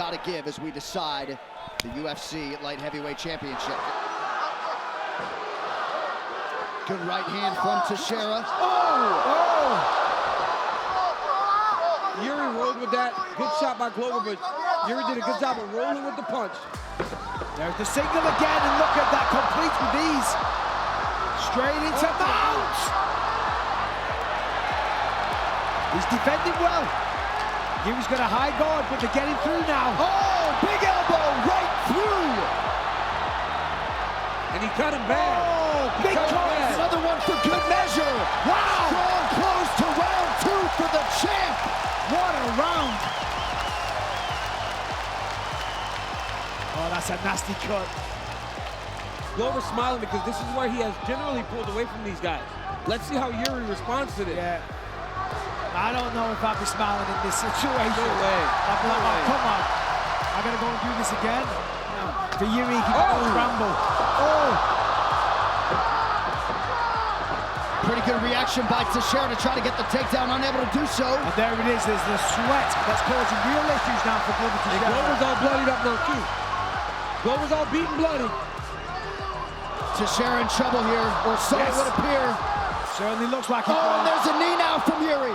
got to give as we decide the UFC Light Heavyweight Championship. Good right hand from Teixeira. Yuri rolled with that. Good shot by Glover, but Yuri did a good job of rolling with the punch. There's the signal again, and look at that, complete with ease. Straight into Mount. He's defending well. Yuri's got a high guard, but they're getting through now. Oh, big elbow right through. And he cut him bad. Oh, big close. Another one for good measure. Wow. Strong close to round 2 for the champ. What a round. Oh, that's a nasty cut. Glover's smiling because this is where he has generally pulled away from these guys. Let's see how Yuri responds to this. Yeah. I don't know if I'd be smiling in this situation. No way. I'd be like, No way. oh, come on. I gotta go and do this again. No. For Yuri, he can go scramble. Oh! Pretty good reaction by Teixeira to try to get the takedown, unable to do so. And there it is, there's the sweat that's causing real issues now for Glover And Teixeira. Glover's all bloodied up now, too. Glover's all beaten bloody. Teixeira in trouble here, or so it would appear. Certainly looks like he's and there's a knee now from Yuri.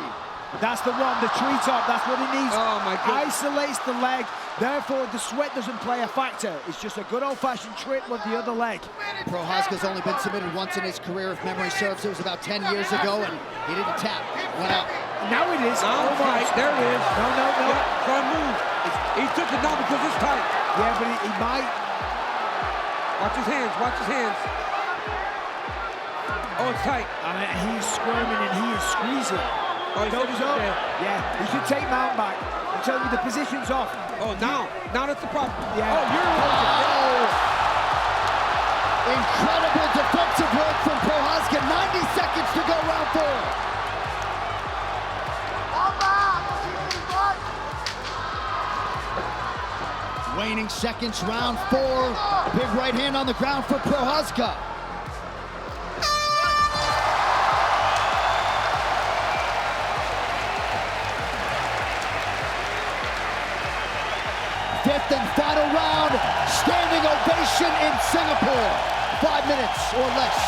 That's the one, the treetop, that's what he needs. Oh my goodness. Isolates the leg, therefore the sweat doesn't play a factor. It's just a good old-fashioned trip with the other leg. Prochazka's only been submitted once in his career, if memory serves. It was about 10 years ago, and he didn't tap. Went out. Now it is. Now fight. There it is. No. Yeah, try to move. He took it now because it's tight. Yeah, but he might. Watch his hands, watch his hands. Oh, it's tight. I mean, he's squirming and he is squeezing. Oh, he's Goes up. Yeah, he should take Mount back until the position's off. Oh, now that's the problem. Yeah. Oh, Yuri holds it. Incredible defensive work from Prochazka. 90 seconds to go, round 4. Waning seconds, round 4. Big right hand on the ground for Prochazka. Fifth and final round, standing ovation in Singapore. 5 minutes or less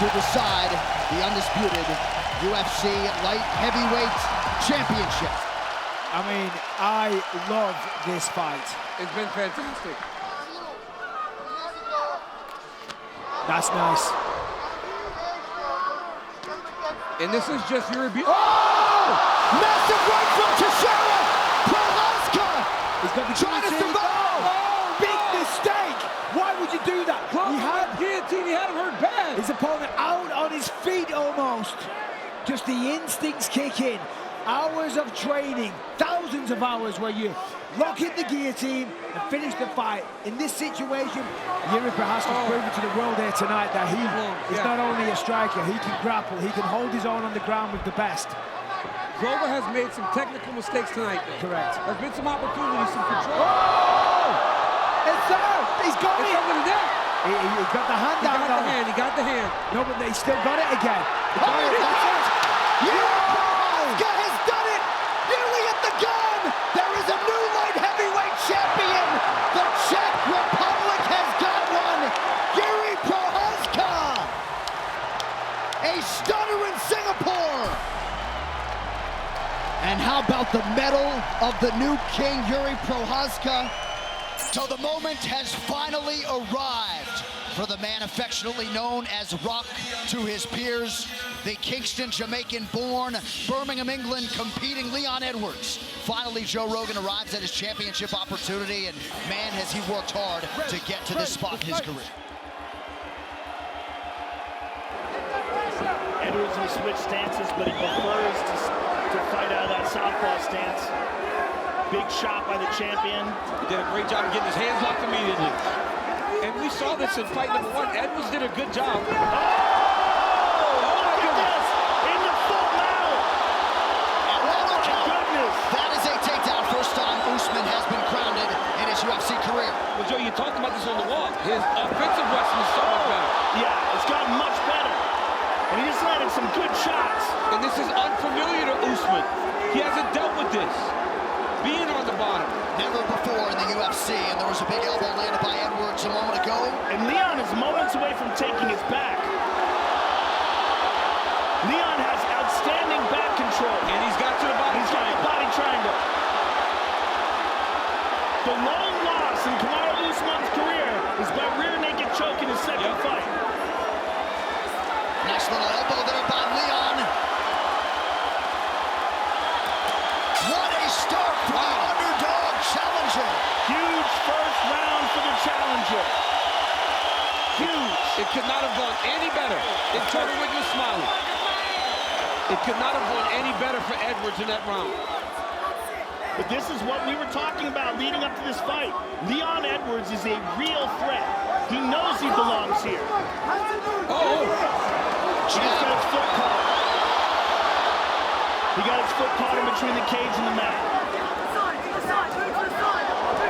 to decide the undisputed UFC Light Heavyweight Championship. I mean, I love this fight. It's been fantastic. That's nice. And this is just Yuri. Massive right from Teixeira! Prochazka! He's got the Trying to guillotine. survive! Oh, big mistake! Why would you do that? He had guillotine, he had him hurt bad. His opponent out on his feet almost. Just the instincts kick in. Hours of training, thousands of hours where you lock in the guillotine and finish the fight. In this situation, Yuri Prochazka's proven to the world here tonight that he is not only a striker, he can grapple, he can hold his own on the ground with the best. Glover has made some technical mistakes tonight, though. Correct. There's been some opportunities, some control. Oh! It's there! He's got It's it! over the neck. He got the hand He down. got the hand, he got the hand. No, but they still got it again. That's it! Yuri Prochazka has done it! Nearly at the gun! There is a new light heavyweight champion! The Czech Republic has got one! Yuri Prochazka! A stunner in Singapore! And how about the medal of the new king, Yuri Prochazka? So the moment has finally arrived for the man affectionately known as Rock to his peers, the Kingston Jamaican-born, Birmingham, England, competing Leon Edwards. Finally, Joe Rogan arrives at his championship opportunity, and man, has he worked hard to get to this spot in his career. Edwards will switch stances, but he prefers to fight out of that southpaw stance. Big shot by the champion. He did a great job of getting his hands locked immediately. And we saw this in fight number 1. Edwards did a good job. Oh, look at this! In the full mount! Oh my goodness! That is a takedown. First time Usman has been grounded in his UFC career. Well, Joe, you talked about this on the wall. His offensive wrestling is so much better. Yeah, it's gotten much better. And he just landed some good shots. And this is unfamiliar to Usman. He hasn't dealt with this. being on the bottom. Never before in the UFC, and there was a big elbow landed by Edwards a moment ago. And Leon is moments away from taking his back. Leon has outstanding back control. And he's got to the body He's got the triangle. body triangle. The lone loss in Kamaru Usman's career is by rear naked choke in his second fight. Nice little elbow there by Leon. What a start for the underdog challenger. Huge first round for the challenger. Huge. It could not have gone any better. And Turner Wick was smiling. It could not have gone any better for Edwards in that round. But this is what we were talking about leading up to this fight. Leon Edwards is a real threat. He knows he belongs here. Oh, He just got his foot caught. He got his foot caught in between the cage and the mat.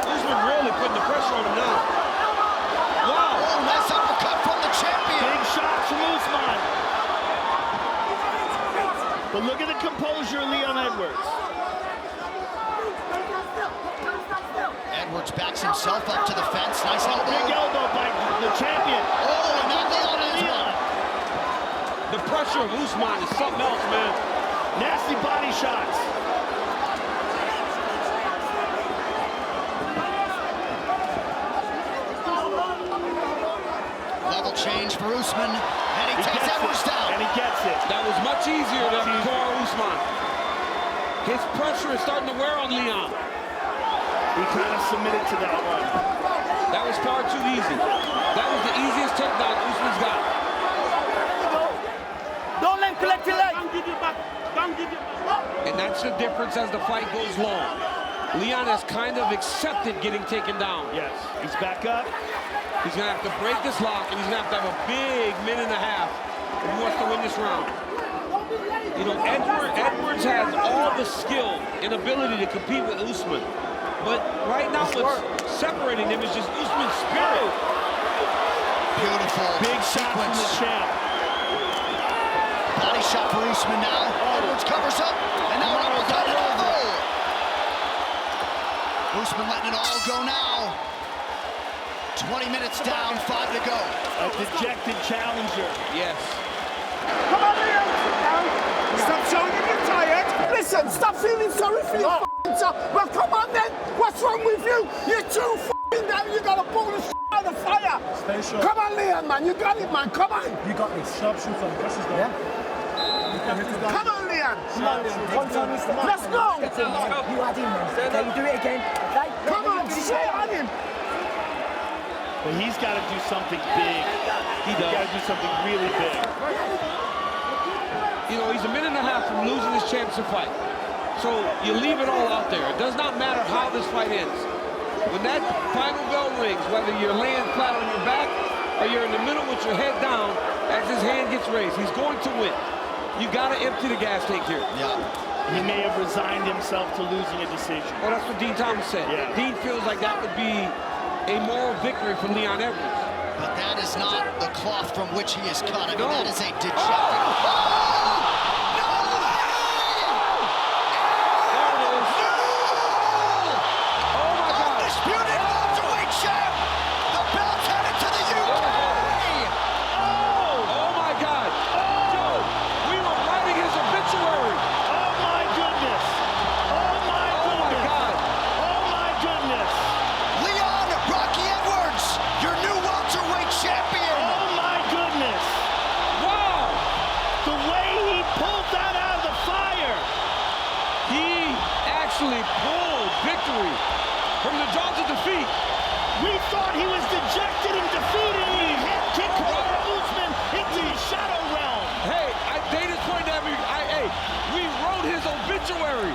Usman really putting the pressure on him now. Wow. Oh, nice uppercut from the champion. Big shots from Usman. But look at the composure of Leon Edwards. Edwards backs himself up to the fence. Nice elbow. Big elbow by the champion. Oh, and now Leon as well. The pressure of Usman is something else, man. Nasty body shots. Level change for Usman, and he takes Edwards down. And he gets it. That was much easier than Kamaru Usman. His pressure is starting to wear on Leon. He kind of submitted to that one. That was far too easy. That was the easiest takedown Usman's got. Don't let him collect your leg. And that's the difference as the fight goes long. Leon has kind of accepted getting taken down. Yes, he's back up. He's going to have to break this lock, and he's going to have a big minute and a half if he wants to win this round. You know, Edwards has all the skill and ability to compete with Usman. But right now, what's separating them is just Usman's spirit. Beautiful. Big shot from the champ. Body shot for Usman now. Edwards covers up, and now an uppercut elbow. Usman letting it all go now. 20 minutes down, 5 to go. A dejected challenger. Yes. Come on, Leon. Stop showing him you're tired. Listen, stop feeling sorry for your f***ing self. Well, come on then. What's wrong with you? You're too f***ing down. You gotta pull the out of the fire. Stay sharp. Come on, Leon, man. You got it, man. Come on. You got this. Sharpshooter. Press his down. Come on, Leon. One time is Let's go. You had him then. Okay, you do it again. Okay? Come on, say it on him. But he's got to do something big. He's got to do something really big. You know, he's a minute and a half from losing his championship fight. So you leave it all out there. It does not matter how this fight ends. When that final bell rings, whether you're laying flat on your back or you're in the middle with your head down, as his hand gets raised, he's going to win. You got to empty the gas tank here. Yeah. He may have resigned himself to losing a decision. Well, that's what Dean Thomas said. Yeah. Dean feels like that would be a moral victory for Leon Edwards. But that is not the cloth from which he is cut. I mean, No. that is a dejected. Oh! No way! There it is. Oh, my God. Undisputed welterweight champ! The belt's headed to the UK! Oh, my God. Joe, we were writing his obituary. Oh my goodness! Oh my Oh, my goodness! God. Oh my goodness! Leon Rocky Edwards, your new welterweight champion! Oh my goodness! Wow. The way he pulled that out of the fire! He actually pulled victory from the jaws of defeat. We thought he was dejected and defeated. He head kicked Kamaru Usman into the shadow realm. Hey, they just pointed at me. Hey, we wrote his obituary.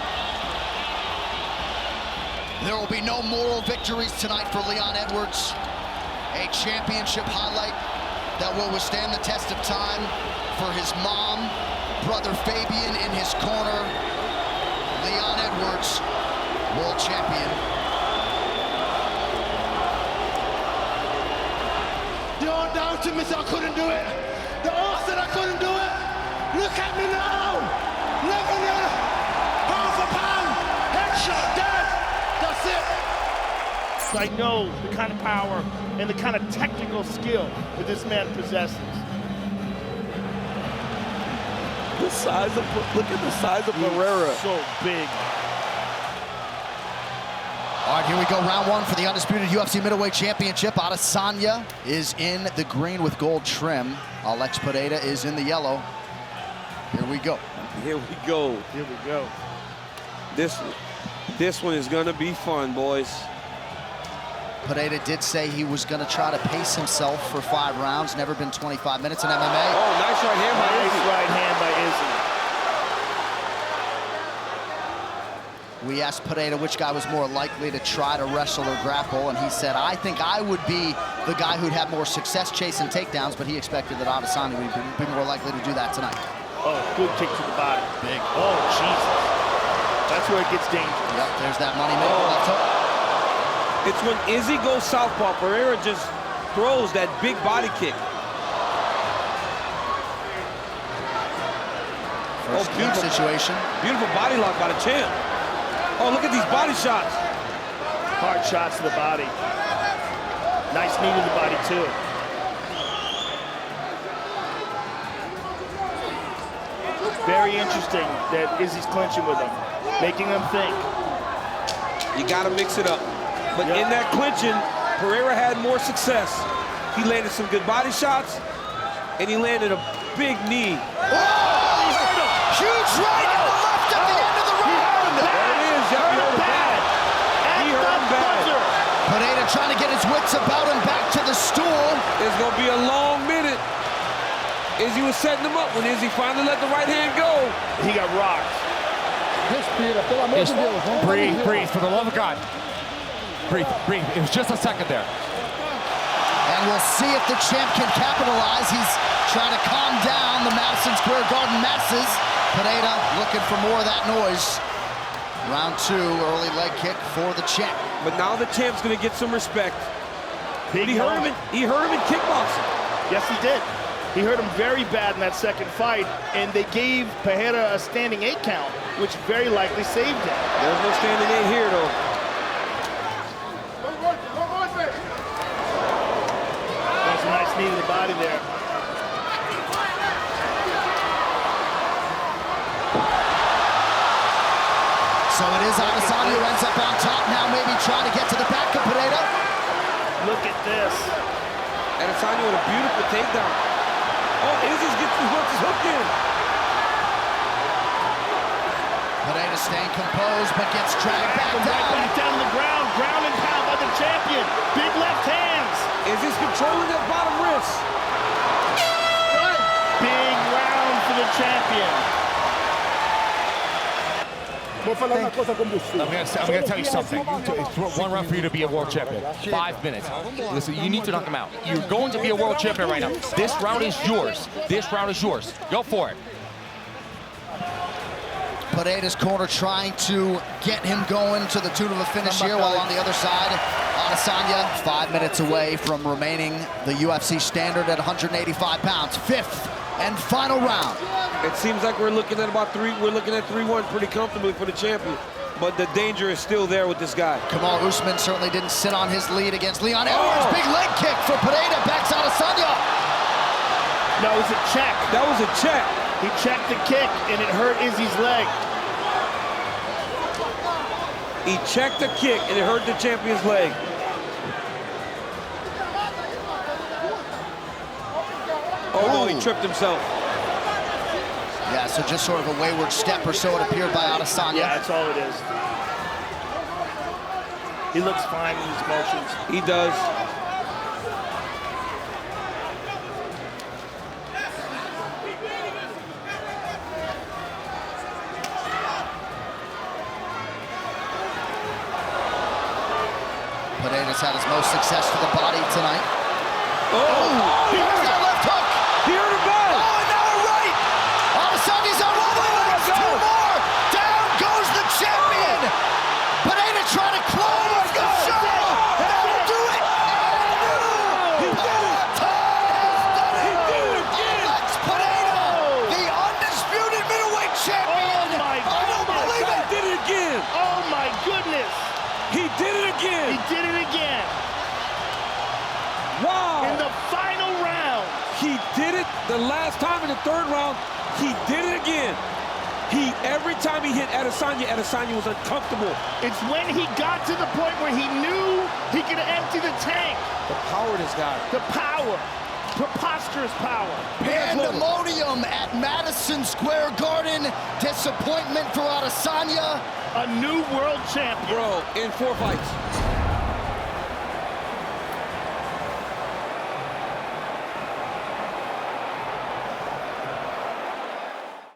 There will be no moral victories tonight for Leon Edwards. A championship highlight that will withstand the test of time for his mom, brother Fabian in his corner. Leon Edwards, world champion. The all down to me, I couldn't do it. The all said I couldn't do it. Look at me now. Never there. Half a pound. Headshot dead. So I know the kind of power and the kind of technical skill that this man possesses. The size of, look at the size of Pereira. So big. All right, here we go. Round one for the undisputed UFC middleweight championship. Adesanya is in the green with gold trim. Alex Pereira is in the yellow. Here we go. Here we go. Here we go. This one is gonna be fun, boys. Pereira did say he was going to try to pace himself for 5 rounds. Never been 25 minutes in MMA. Oh, nice right hand by Nice Izzy. right hand by Izzy. We asked Pereira which guy was more likely to try to wrestle or grapple, and he said, I think I would be the guy who'd have more success chasing takedowns, but he expected that Adesanya would be more likely to do that tonight. Oh, good kick to the body. Big. Oh, Jesus. That's where it gets dangerous. Yep, there's that money maker left hook. It's when Izzy goes southpaw, Pereira just throws that big body kick. First beautiful situation. Beautiful body lock by the champ. Oh, look at these body shots. Hard shots to the body. Nice knee to the body, too. Very interesting that Izzy's clinching with him, making him think. You gotta mix it up. But Yep. in that clinching, Pereira had more success. He landed some good body shots, and he landed a big knee. Huge right in the left at the end of the round. There it is. He hurt him bad. He hurt him bad. Pereira trying to get his wits about him back to the stool. It's gonna be a long minute. Izzy was setting him up. When Izzy finally let the right hand go, He got rocked. Breathe, breathe, for the love of God. Breathe, breathe. It was just a second there. And we'll see if the champ can capitalize. He's trying to calm down the Madison Square Garden masses. Pereira looking for more of that noise. Round 2, early leg kick for the champ. but now the champ's gonna get some respect. Big He hurt him in kickboxing. Yes, he did. He hurt him very bad in that second fight, and they gave Pereira a standing 8 count, which very likely saved him. There's no standing in here, though. That's a nice knee to the body there. So it is Adesanya who ends up on top now, maybe trying to get to the back of Pereira. Look at this. Adesanya with a beautiful takedown. Oh, Izzy gets his hook in. Pereira staying composed, but gets dragged back Right down. back down to the ground. Ground and pound by the champion. Big left hands. Izzy's controlling that bottom wrist. Big round for the champion. Vou falar uma coisa com você. I'm gonna tell you something. It's one round for you to be a world champion. 5 minutes. Listen, you need to knock him out. You're going to be a world champion right now. This round is yours. This round is yours. Go for it. Pereira's corner trying to get him going to the tune of a finish here, while on the other side, Adesanya 5 minutes away from remaining the UFC standard at 185 pounds. 5th and final round. It seems like we're looking at 3-1 pretty comfortably for the champion. But the danger is still there with this guy. Kamal Usman certainly didn't sit on his lead against Leon Edwards. Big leg kick for Pereira, backs Adesanya. No, it was a check. That was a check. He checked the kick, and it hurt Izzy's leg. He checked the kick, and it hurt the champion's leg. Oh, no, he tripped himself. Yeah, so just sort of a wayward step or so it appeared by Adesanya. Yeah, that's all it is. He looks fine in his motions. He does. Pereira's had his most success to the body tonight. Oh! Here's that left hook. He hurt him bad. Oh, and now a right. Adesanya's on one leg. Two more. Down goes the champion. Pereira trying to close the show. That'll do it. He did it. He did it again. Alex Pereira, the undisputed middleweight champion. Oh, my I don't goodness. believe He it. did it again. Oh, my goodness. He did it again. He did it again. did it the last time in the 3rd round. He did it again. Every time he hit Adesanya, Adesanya was uncomfortable. It's when he got to the point where he knew he could empty the tank. The power this guy. The power. Preposterous power. Pandemonium at Madison Square Garden. Disappointment for Adesanya. A new world champion. Bro, in 4 fights.